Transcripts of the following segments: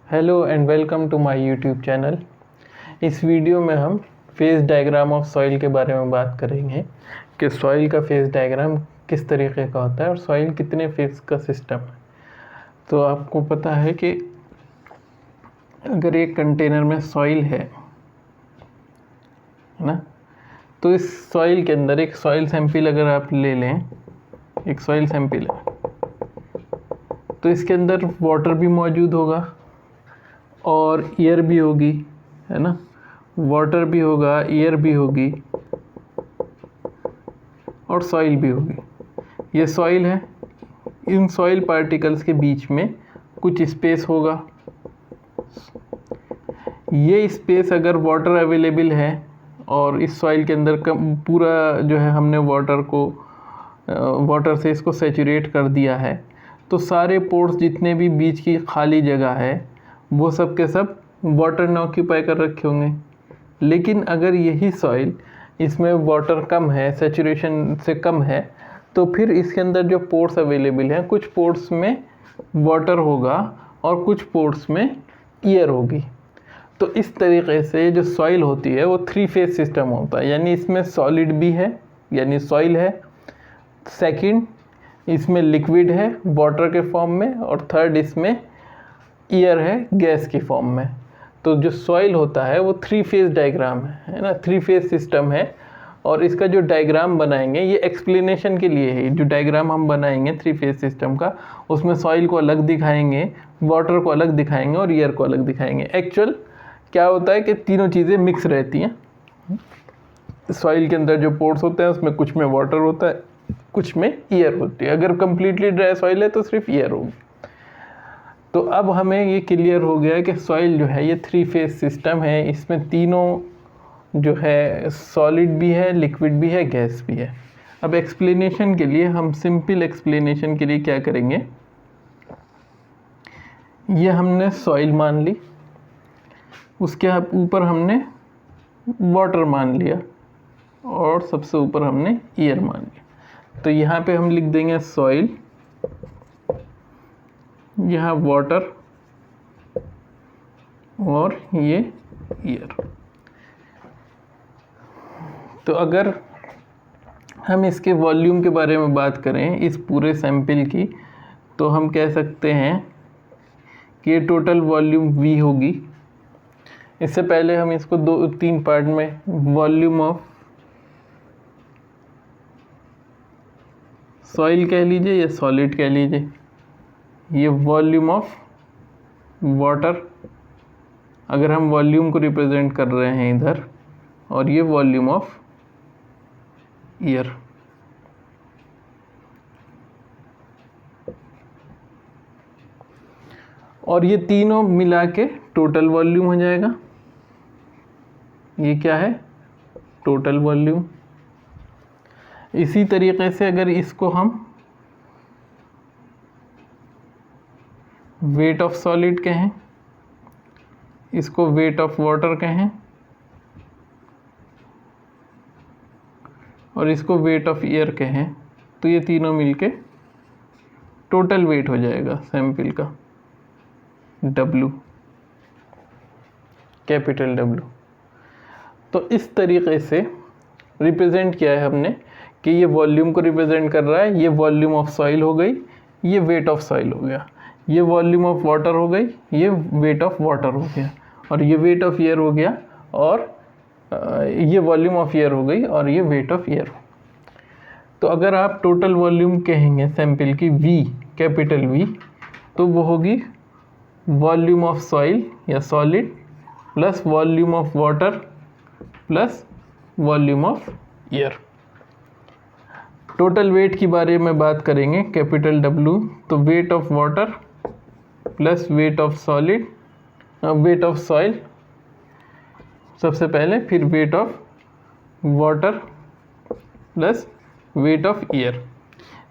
Hello and welcome to my YouTube channel. इस video में हम फेज डायग्राम ऑफ सॉइल के बारे में बात करेंगे कि सॉइल का फेज डायग्राम किस तरीके का होता है और सॉइल कितने फेज का सिस्टम है। तो आपको पता है कि अगर एक कंटेनर में सॉइल है ना, तो इस सॉइल के अंदर एक सॉइल सैंपल अगर आप ले लें, एक सॉइल सैंपल है, तो इसके अंदर वाटर भी मौजूद होगा और एयर भी होगी, है ना। वाटर भी होगा, एयर भी होगी और सॉइल भी होगी। ये सॉइल है, इन सॉइल पार्टिकल्स के बीच में कुछ स्पेस होगा। ये स्पेस अगर वाटर अवेलेबल है और इस सॉइल के अंदर पूरा जो है हमने वाटर से इसको सैचुरेट कर दिया है, तो सारे पोर्स जितने भी बीच की खाली जगह है वो सब के सब वाटर ने ऑक्यूपाई कर रखे होंगे। लेकिन अगर यही सॉइल इसमें वाटर कम है, सैचुरेशन से कम है, तो फिर इसके अंदर जो पोर्स अवेलेबल हैं, कुछ पोर्स में वाटर होगा और कुछ पोर्स में एयर होगी। तो इस तरीके से जो सॉइल होती है वो 3 फेज सिस्टम होता है, यानी इसमें सॉलिड भी है यानी सॉइल है, सेकंड इसमें लिक्विड है वाटर के फॉर्म में, और थर्ड इसमें एयर है गैस की फॉर्म में। तो जो सॉइल होता है वो 3 फेज डायग्राम है ना, 3 फेज सिस्टम है। और इसका जो डायग्राम बनाएंगे ये एक्सप्लेनेशन के लिए है। जो डायग्राम हम बनाएंगे 3 फेज सिस्टम का, उसमें सॉइल को अलग दिखाएंगे, वाटर को अलग दिखाएंगे और एयर को अलग दिखाएंगे। एक्चुअल क्या होता है कि तीनों चीज़ें मिक्स रहती हैं। सॉइल के अंदर जो पोर्स होते हैं उसमें कुछ में वाटर होता है, कुछ में एयर होती है। अगर कंप्लीटली ड्राई सॉइल है तो सिर्फ एयर होगी। तो अब हमें ये क्लियर हो गया कि सॉइल जो है ये 3 फेज सिस्टम है। इसमें तीनों जो है सॉलिड भी है, लिक्विड भी है, गैस भी है। अब एक्सप्लेनेशन के लिए हम सिंपल एक्सप्लेनेशन के लिए क्या करेंगे, ये हमने सॉइल मान ली, उसके ऊपर हमने वाटर मान लिया और सबसे ऊपर हमने एयर मान लिया। तो यहाँ पे हम लिख देंगे सॉइल, यहाँ वाटर और ये एयर। तो अगर हम इसके वॉल्यूम के बारे में बात करें इस पूरे सैंपल की, तो हम कह सकते हैं कि ये टोटल वॉल्यूम V होगी। इससे पहले हम इसको 2-3 पार्ट में, वॉल्यूम ऑफ सॉइल कह लीजिए या सॉलिड कह लीजिए, ये वॉल्यूम ऑफ वाटर अगर हम वॉल्यूम को रिप्रेजेंट कर रहे हैं इधर, और ये वॉल्यूम ऑफ एयर। और ये तीनों मिला के टोटल वॉल्यूम हो जाएगा। ये क्या है, टोटल वॉल्यूम। इसी तरीके से अगर इसको हम वेट ऑफ सॉलिड कहें, इसको वेट ऑफ वाटर कहें और इसको वेट ऑफ एयर कहें, तो ये तीनों मिलके टोटल वेट हो जाएगा सैंपल का, W, कैपिटल W। तो इस तरीके से रिप्रेजेंट किया है हमने कि ये वॉल्यूम को रिप्रेजेंट कर रहा है। ये वॉल्यूम ऑफ सॉइल हो गई, ये वेट ऑफ सॉइल हो गया, ये वॉल्यूम ऑफ वाटर हो गई, ये वेट ऑफ वाटर हो गया, और ये वेट ऑफ एयर हो गया, और ये वॉल्यूम ऑफ एयर हो गई, और ये वेट ऑफ एयर। तो अगर आप टोटल वॉल्यूम कहेंगे सैंपल की V, कैपिटल V, तो वो होगी वॉल्यूम ऑफ सॉइल या solid plus volume of water plus volume of air. Total weight की बारे में बात करेंगे, कैपिटल W, तो weight of water plus weight of solid, wait of soil सबसे पहले, फिर weight of water plus weight of air.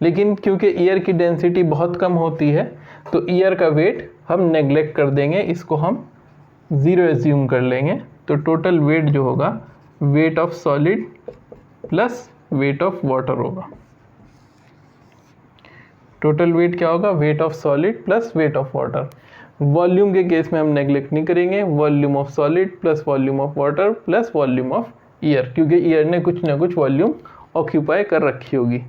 लेकिन क्योंकि एयर की डेंसिटी बहुत कम होती है तो एयर का वेट हम नेग्लेक्ट कर देंगे, इसको हम 0 एज्यूम कर लेंगे। तो टोटल वेट जो होगा weight of solid plus weight of water होगा। टोटल वेट क्या होगा, weight of solid plus weight of water. Volume के केस में हम नेग्लेक्ट नहीं करेंगे, volume of solid plus volume of water plus volume of air, क्योंकि एयर ने कुछ ना कुछ वॉल्यूम ऑक्यूपाई कर रखी होगी।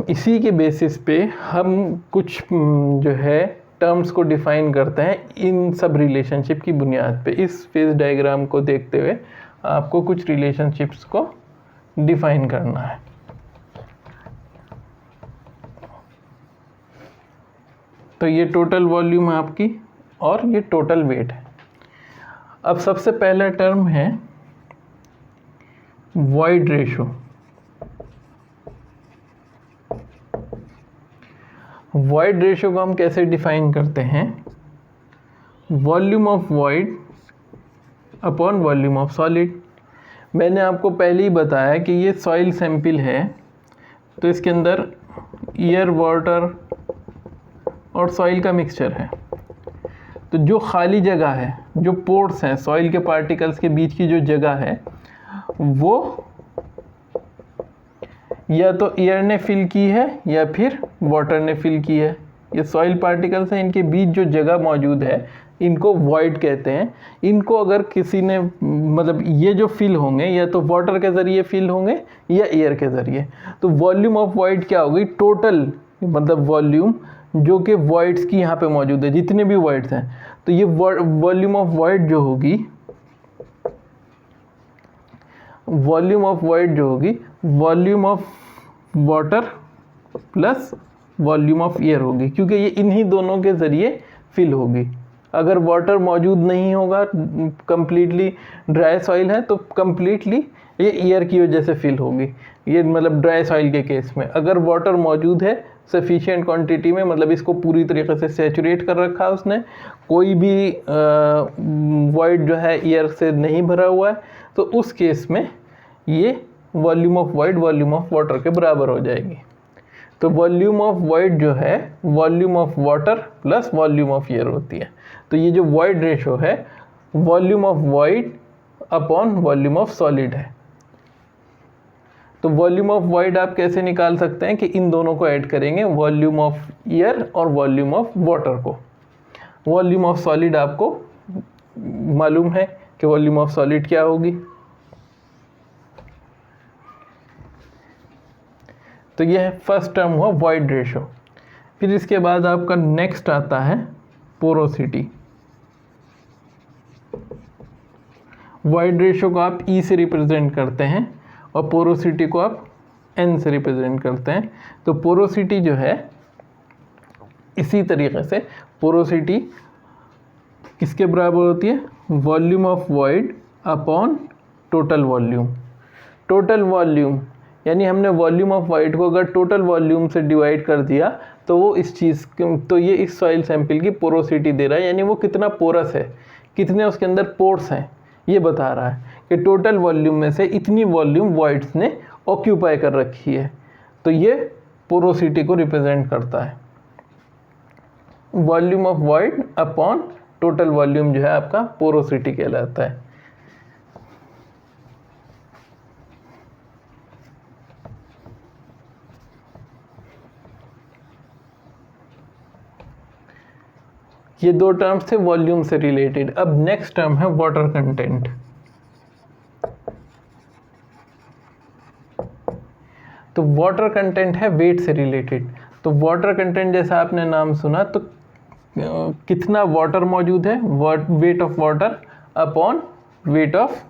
इसी के बेसिस पे हम कुछ जो है टर्म्स को डिफाइन करते हैं इन सब रिलेशनशिप की बुनियाद पे। इस फेज डायग्राम को देखते हुए आपको कुछ रिलेशनशिप्स को डिफाइन करना है। तो ये टोटल वॉल्यूम है आपकी और ये टोटल वेट है। अब सबसे पहला टर्म है वॉइड रेशो। वॉइड रेशो को हम कैसे डिफाइन करते हैं? Volume of void upon volume of solid. मैंने आपको पहले ही बताया कि ये सॉइल सैंपल है, तो इसके अंदर एयर, वाटर और सॉइल का मिक्सचर है। तो जो खाली जगह है, जो पोर्स हैं, सॉइल के पार्टिकल्स के बीच की जो जगह है, वो या तो एयर ने फिल की है या फिर वाटर ने फिल की है। ये सॉइल पार्टिकल्स हैं, इनके बीच जो जगह मौजूद है इनको वॉइड कहते हैं। इनको अगर किसी ने मतलब ये जो फिल होंगे या तो वाटर के ज़रिए फिल होंगे या एयर के ज़रिए। तो वॉल्यूम ऑफ वॉइड क्या होगी? टोटल मतलब वॉल्यूम जो कि वॉइड्स की यहाँ पे मौजूद है, जितने भी वॉइड्स हैं। तो ये वॉल्यूम ऑफ वॉइड जो होगी, वॉल्यूम ऑफ वॉइड जो होगी, volume of water plus volume of air होगी, क्योंकि ये इन्हीं दोनों के ज़रिए फिल होगी। अगर वाटर मौजूद नहीं होगा, कंप्लीटली ड्राई सॉइल है, तो कंप्लीटली ये एयर की वजह से फिल होगी। ये मतलब ड्राई सॉइल के केस में। अगर वाटर मौजूद है सफिशिएंट क्वांटिटी में, मतलब इसको पूरी तरीके से सैचुरेट कर रखा है उसने, कोई भी वॉइड जो है एयर से नहीं भरा हुआ है, तो उस केस में ये volume of void volume of water के बराबर हो जाएगी। तो वॉल्यूम ऑफ वॉइड जो है volume of water plus volume of air होती है। तो ये जो वॉइड रेशो है volume of void upon volume of solid है। तो वॉल्यूम ऑफ वॉइड आप कैसे निकाल सकते हैं कि इन दोनों को ऐड करेंगे, वॉल्यूम ऑफ एयर और वॉल्यूम ऑफ वाटर को। वॉल्यूम ऑफ सॉलिड आपको मालूम है कि वॉल्यूम ऑफ सॉलिड क्या होगी। तो यह फर्स्ट टर्म हुआ वॉइड रेशो। फिर इसके बाद आपका नेक्स्ट आता है पोरोसिटी। वॉइड रेशो को आप ई से रिप्रेजेंट करते हैं और पोरोसिटी को आप एन से रिप्रेजेंट करते हैं। तो पोरोसिटी जो है इसी तरीके से पोरोसिटी किसके बराबर होती है? Volume of void upon total volume. Total volume यानी हमने वॉल्यूम ऑफ वॉइड को अगर टोटल वॉल्यूम से डिवाइड कर दिया तो वो इस चीज़ तो ये इस सॉइल सैंपल की पोरोसिटी दे रहा है, यानी वो कितना पोरस है, कितने उसके अंदर पोर्स हैं, ये बता रहा है कि टोटल वॉल्यूम में से इतनी वॉल्यूम वॉइड्स ने ऑक्यूपाई कर रखी है। तो ये पोरोसिटी को रिप्रेजेंट करता है। Volume of void upon total volume जो है आपका पोरोसिटी कहलाता है। ये दो टर्म्स थे वॉल्यूम से रिलेटेड। अब नेक्स्ट टर्म है वाटर कंटेंट। तो वाटर कंटेंट है वेट से रिलेटेड। तो वाटर कंटेंट जैसा आपने नाम सुना, तो कितना वाटर मौजूद है, weight of water upon weight of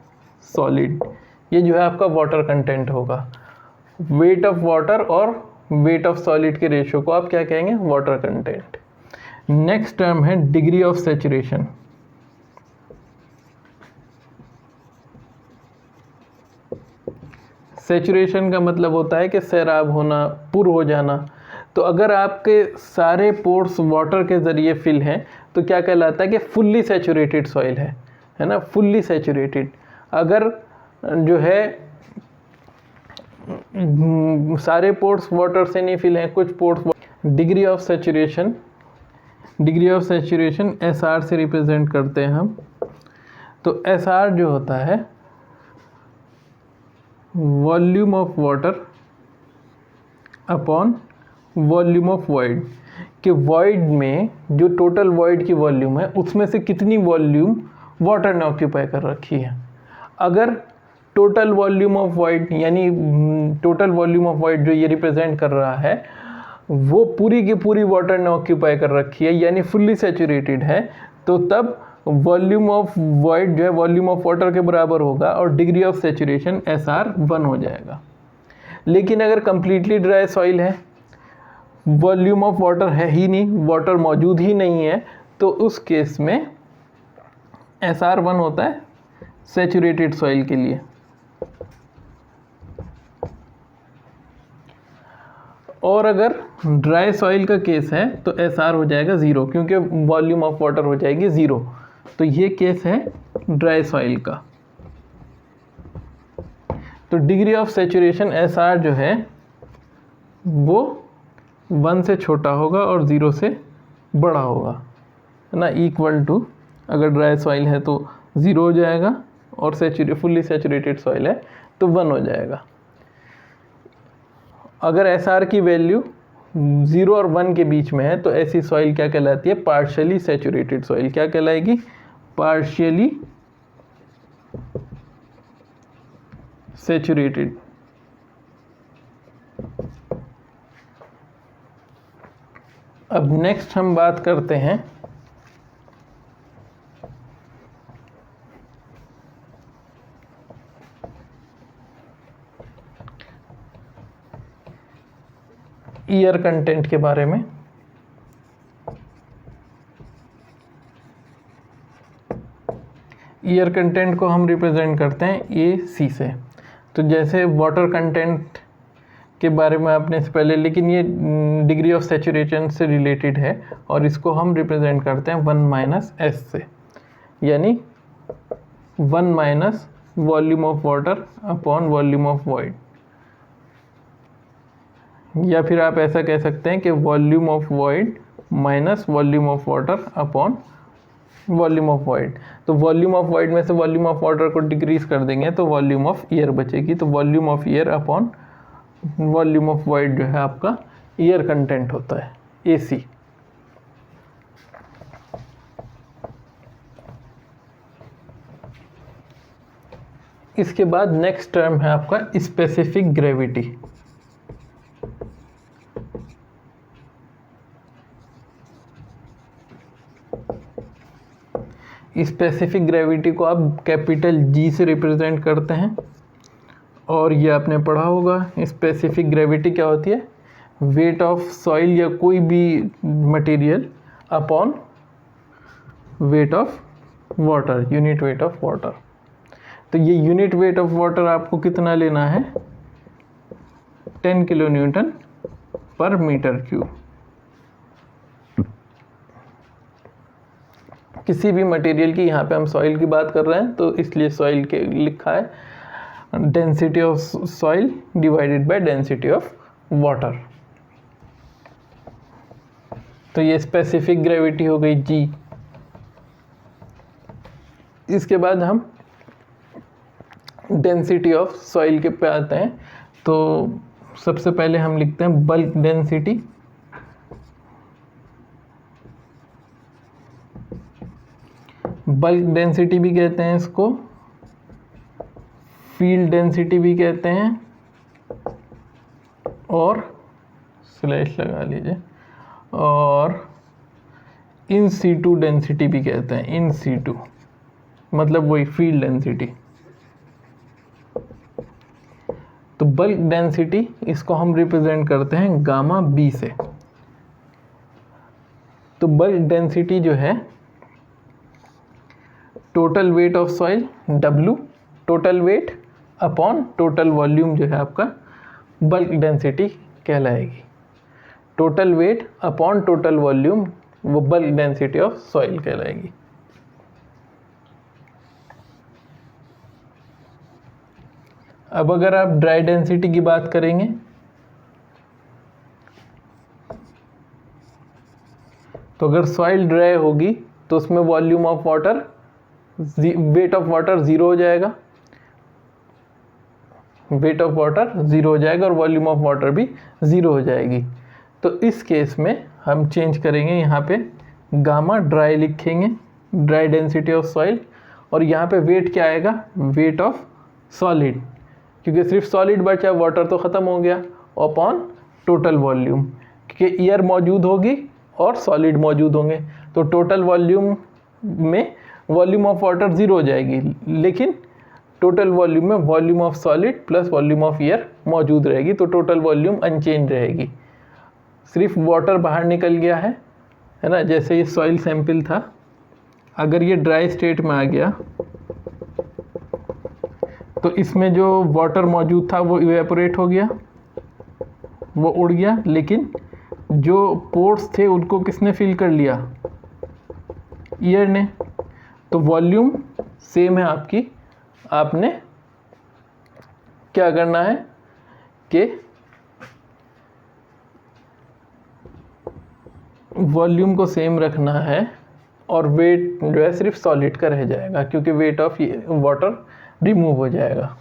solid, ये जो है आपका वाटर कंटेंट होगा। वेट ऑफ वाटर और वेट ऑफ सॉलिड के रेशियो को आप क्या कहेंगे? Water content. नेक्स्ट टर्म है डिग्री ऑफ सैचुरेशन। सैचुरेशन का मतलब होता है कि सैराब होना, पुर हो जाना। तो अगर आपके सारे पोर्स वाटर के ज़रिए फिल हैं तो क्या कहलाता है कि फुल्ली सैचुरेटेड सॉइल है ना, फुल्ली सैचुरेटेड। अगर जो है सारे पोर्स वाटर से नहीं फिल हैं, कुछ pores. Degree of saturation, degree of saturation S R से रिप्रेजेंट करते हैं हम। तो एस आर जो होता है volume of water upon volume of void. कि वॉइड में जो टोटल वॉइड की वॉल्यूम है उसमें से कितनी वॉल्यूम वाटर ने ऑक्यूपाई कर रखी है। अगर टोटल वॉल्यूम ऑफ वॉइड यानी टोटल वॉल्यूम ऑफ वॉइड जो ये रिप्रेजेंट कर रहा है वो पूरी की पूरी वाटर ने ऑक्यूपाई कर रखी है यानी फुल्ली सैचुरेटेड है, तो तब वॉल्यूम ऑफ वॉइड जो है वॉल्यूम ऑफ वाटर के बराबर होगा और डिग्री ऑफ सैचुरेशन SR1 हो जाएगा। लेकिन अगर कंप्लीटली ड्राई सॉइल है, वॉल्यूम ऑफ वाटर है ही नहीं, वाटर मौजूद ही नहीं है, तो उस केस में SR1 होता है सैचुरेटेड सॉइल के लिए। और अगर ड्राई सॉइल का केस है तो SR हो जाएगा 0 क्योंकि वॉल्यूम ऑफ वाटर हो जाएगी 0। तो ये केस है ड्राई सॉइल का। तो डिग्री ऑफ सैचुरेशन SR जो है वो 1 से छोटा होगा और 0 से बड़ा होगा, है ना, इक्वल टू, अगर ड्राई सॉइल है तो 0 हो जाएगा और फुल्ली सैचुरेटेड सॉइल है तो 1 हो जाएगा। अगर SR की वैल्यू 0 और 1 के बीच में है तो ऐसी सॉइल क्या कहलाती है? Partially saturated soil. क्या कहलाएगी? Partially saturated. अब नेक्स्ट हम बात करते हैं ईयर कंटेंट के बारे में। ईयर कंटेंट को हम रिप्रेजेंट करते हैं AC से। तो जैसे वाटर कंटेंट के बारे में आपने इससे पहले, लेकिन ये डिग्री ऑफ सैचुरेशन से रिलेटेड है और इसको हम रिप्रेजेंट करते हैं 1 - S से, यानी 1 - volume of water upon volume of void. या फिर आप ऐसा कह सकते हैं कि volume of void minus volume of water upon volume of void. तो वॉल्यूम ऑफ वॉइड में से वॉल्यूम ऑफ वाटर को डिक्रीज कर देंगे तो वॉल्यूम ऑफ एयर बचेगी। तो volume of air upon volume of void जो है आपका एयर कंटेंट होता है, AC। इसके बाद नेक्स्ट टर्म है आपका स्पेसिफिक ग्रेविटी। स्पेसिफिक ग्रेविटी को आप कैपिटल G से रिप्रेजेंट करते हैं और ये आपने पढ़ा होगा। स्पेसिफिक ग्रेविटी क्या होती है? वेट ऑफ सॉइल या कोई भी material upon weight of water, unit weight of water. तो ये यूनिट वेट ऑफ वाटर आपको कितना लेना है? 10 किलो न्यूटन पर मीटर क्यूब। किसी भी मटेरियल की, यहाँ पे हम सॉइल की बात कर रहे हैं तो इसलिए सॉइल के लिखा है density of soil divided by density of water. तो ये स्पेसिफिक ग्रेविटी हो गई G। इसके बाद हम डेंसिटी ऑफ सॉइल के पे आते हैं। तो सबसे पहले हम लिखते हैं बल्क डेंसिटी। बल्क डेंसिटी भी कहते हैं इसको, फील्ड डेंसिटी भी कहते हैं और स्लैश लगा लीजिए, और इन सीटू डेंसिटी भी कहते हैं। इन सीटू मतलब वही फील्ड डेंसिटी। तो बल्क डेंसिटी इसको हम रिप्रेजेंट करते हैं गामा B से। तो बल्क डेंसिटी जो है total weight of soil W, total weight upon total volume जो है आपका बल्क डेंसिटी कहलाएगी। Total weight upon total volume वो बल्क डेंसिटी ऑफ सॉइल कहलाएगी। अब अगर आप ड्राई डेंसिटी की बात करेंगे तो अगर सॉइल ड्राई होगी तो उसमें volume of water, weight of water 0 हो जाएगा, वेट ऑफ वाटर 0 हो जाएगा और वॉल्यूम ऑफ वाटर भी 0 हो जाएगी। तो इस केस में हम चेंज करेंगे, यहाँ पे गामा ड्राई लिखेंगे, ड्राई डेंसिटी ऑफ सॉइल, और यहाँ पे वेट क्या आएगा, वेट ऑफ सॉलिड, क्योंकि सिर्फ सॉलिड बचा, वाटर तो ख़त्म हो गया, अपॉन टोटल वॉल्यूम, क्योंकि एयर मौजूद होगी और सॉलिड मौजूद होंगे, तो टोटल वॉल्यूम में वॉल्यूम ऑफ वाटर ज़ीरो हो जाएगी, लेकिन टोटल वॉल्यूम में volume of solid plus volume of air मौजूद रहेगी, तो टोटल वॉल्यूम अनचेंज रहेगी। सिर्फ वाटर बाहर निकल गया है ना, जैसे ये सॉइल सैंपल था, अगर ये ड्राई स्टेट में आ गया तो इसमें जो वाटर मौजूद था वो इवेपोरेट हो गया, वो उड़ गया, लेकिन जो पोर्स थे उनको किसने फिल कर लिया, एयर ने। तो वॉल्यूम सेम है आपकी, आपने क्या करना है कि वॉल्यूम को सेम रखना है, और वेट जो है सिर्फ सॉलिड का रह जाएगा, क्योंकि वेट ऑफ वाटर रिमूव हो जाएगा।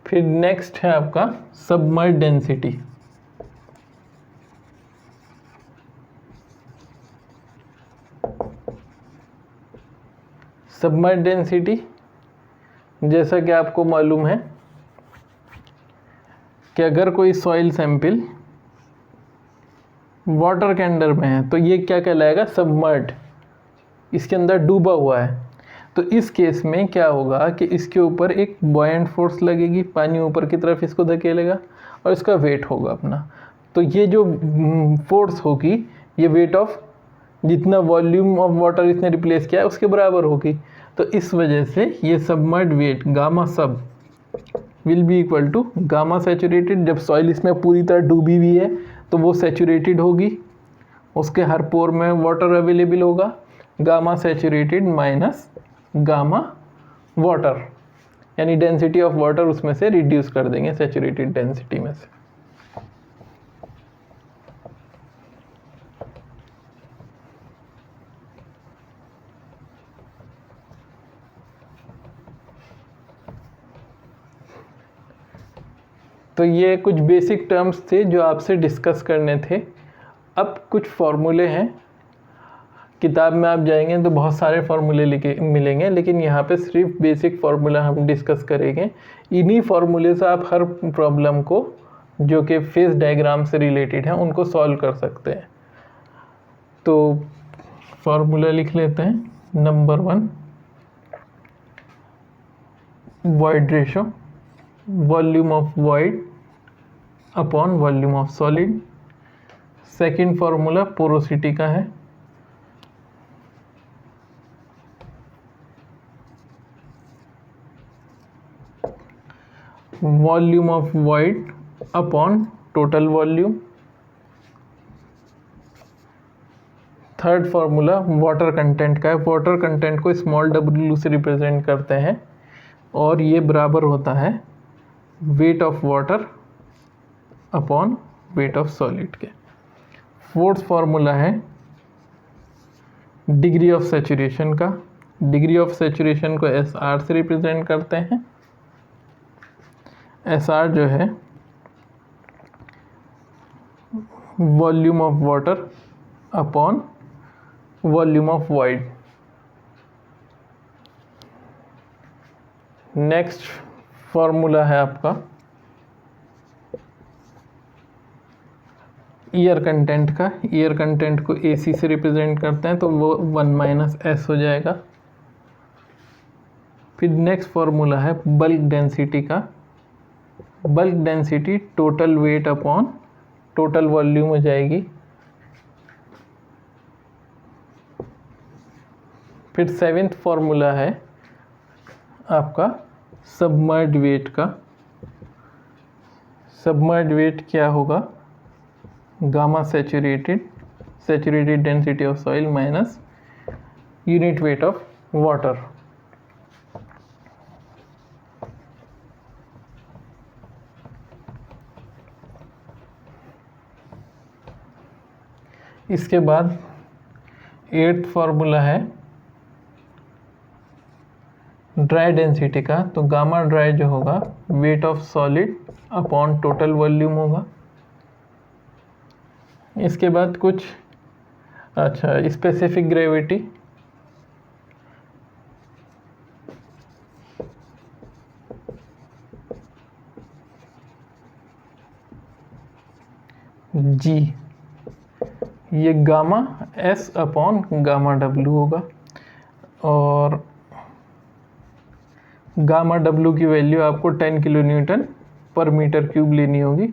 फिर नेक्स्ट है आपका सबमर्ज डेंसिटी। सबमर्ज डेंसिटी, जैसा कि आपको मालूम है कि अगर कोई सॉइल सैंपल वाटर के अंडर में है तो ये क्या कहलाएगा, सबमर्ज, इसके अंदर डूबा हुआ है। तो इस केस में क्या होगा कि इसके ऊपर एक बॉयंट फोर्स लगेगी, पानी ऊपर की तरफ इसको धकेलेगा, और इसका वेट होगा अपना। तो ये जो फोर्स होगी ये वेट ऑफ जितना वॉल्यूम ऑफ वाटर इसने रिप्लेस किया है उसके बराबर होगी। तो इस वजह से ये submerge weight gamma sub will be equal to gamma saturated. जब सॉइल इसमें पूरी तरह डूबी हुई है तो वो सैचुरेटेड होगी, उसके हर पोर में वाटर अवेलेबल होगा, gamma saturated minus gamma water, यानी डेंसिटी ऑफ वाटर उसमें से रिड्यूस कर देंगे सैचुरेटेड डेंसिटी में से। तो ये कुछ बेसिक टर्म्स थे जो आपसे डिस्कस करने थे। अब कुछ फॉर्मूले हैं, किताब में आप जाएंगे तो बहुत सारे फार्मूले लिखे मिलेंगे, लेकिन यहाँ पे सिर्फ बेसिक फार्मूला हम डिस्कस करेंगे। इन्हीं फार्मूले से आप हर प्रॉब्लम को जो कि फेज डायग्राम से रिलेटेड है उनको सॉल्व कर सकते हैं। तो फार्मूला लिख लेते हैं। Number 1 void ratio, volume of void upon volume of solid. Second formula porosity का है, volume of void upon total volume. Third formula water content का है, वाटर कंटेंट को स्मॉल w से रिप्रेजेंट करते हैं, और ये बराबर होता है weight of water upon weight of solid के। फोर्थ फार्मूला है डिग्री ऑफ सैचुरेशन का, डिग्री ऑफ सैचुरेशन को SR से रिप्रेजेंट करते हैं। SR जो है volume of water upon volume of void. Next formula है आपका एयर कंटेंट का, एयर कंटेंट को AC से रिप्रेजेंट करते हैं तो वो 1 - S हो जाएगा। फिर नेक्स्ट फार्मूला है बल्क डेंसिटी का, bulk density total weight upon total volume हो जाएगी। फिर सेवेंथ फार्मूला है आपका सबमर्ज वेट का, सबमर्ज वेट क्या होगा, gamma saturated, saturated density of soil minus unit weight of water. इसके बाद 8th फार्मूला है ड्राई डेंसिटी का, तो गामा ड्राई जो होगा weight of solid upon total volume होगा। इसके बाद कुछ स्पेसिफिक ग्रेविटी, जी, ये gamma S upon gamma W होगा, और गामा डब्ल्यू की वैल्यू आपको 10 किलो न्यूटन पर मीटर क्यूब लेनी होगी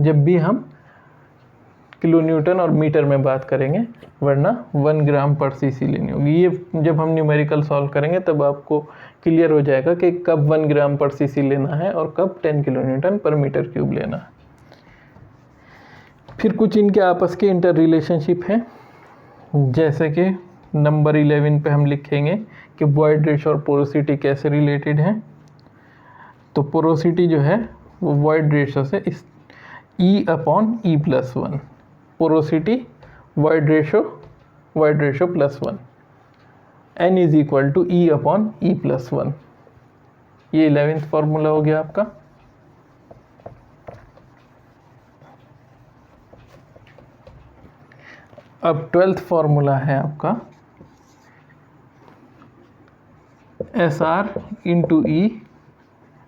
जब भी हम किलो न्यूटन और मीटर में बात करेंगे, वरना 1 ग्राम पर सीसी लेनी होगी। ये जब हम न्यूमेरिकल सॉल्व करेंगे तब आपको क्लियर हो जाएगा कि कब 1 ग्राम पर सीसी लेना है और कब 10 किलो न्यूटन पर मीटर क्यूब लेना है। फिर कुछ इनके आपस के इंटर रिलेशनशिप हैं, जैसे कि नंबर 11 पे हम लिखेंगे कि वॉइड रेशो और पोरोसिटी कैसे रिलेटेड हैं। तो पोरोसिटी जो है वो वॉइड रेशो से इस E upon E+1, porosity void ratio +1, N is equal to E upon E+1। ये 11th फार्मूला हो गया आपका। अब 12th फार्मूला है आपका SR into E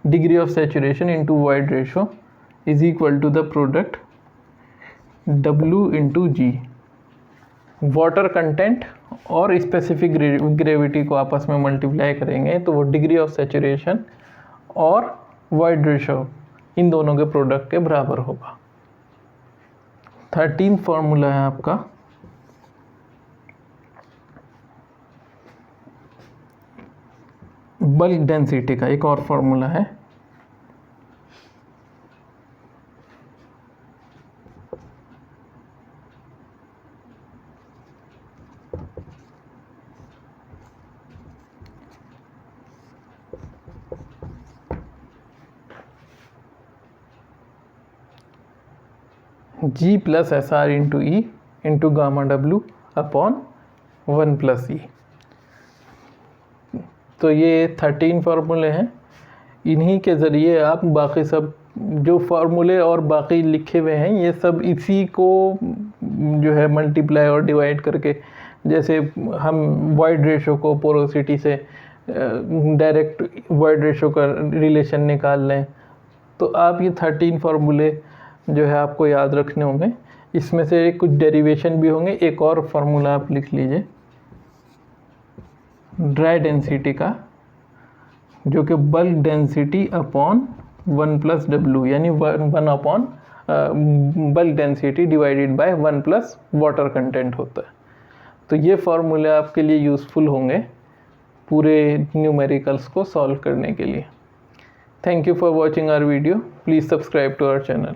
degree of saturation into void ratio is equal to the product W into G। Water content और specific gravity को आपस में मल्टीप्लाई करेंगे तो वो डिग्री ऑफ सेचुरेशन और वॉइड रेशो इन दोनों के प्रोडक्ट के बराबर होगा। 13th फार्मूला है आपका बल्क डेंसिटी का, एक और फार्मूला है G plus SR into E into gamma W upon 1 plus E। तो ये 13 फार्मूले हैं, इन्हीं के ज़रिए आप बाकी सब जो फार्मूले और बाकी लिखे हुए हैं ये सब इसी को जो है मल्टीप्लाई और डिवाइड करके, जैसे हम वॉइड रेशो को पोरोसिटी से डायरेक्ट वॉइड रेशो का रिलेशन निकाल लें, तो आप ये 13 फार्मूले जो है आपको याद रखने होंगे। इसमें से कुछ डेरिवेशन भी होंगे। एक और फार्मूला आप लिख लीजिए ड्राई डेंसिटी का, जो कि bulk density upon 1 plus W, यानी 1 upon bulk density divided by 1 plus water content होता है। तो ये फार्मूले आपके लिए यूज़फुल होंगे पूरे न्यूमेरिकल्स को सॉल्व करने के लिए। Thank you for watching our video. Please subscribe to our channel.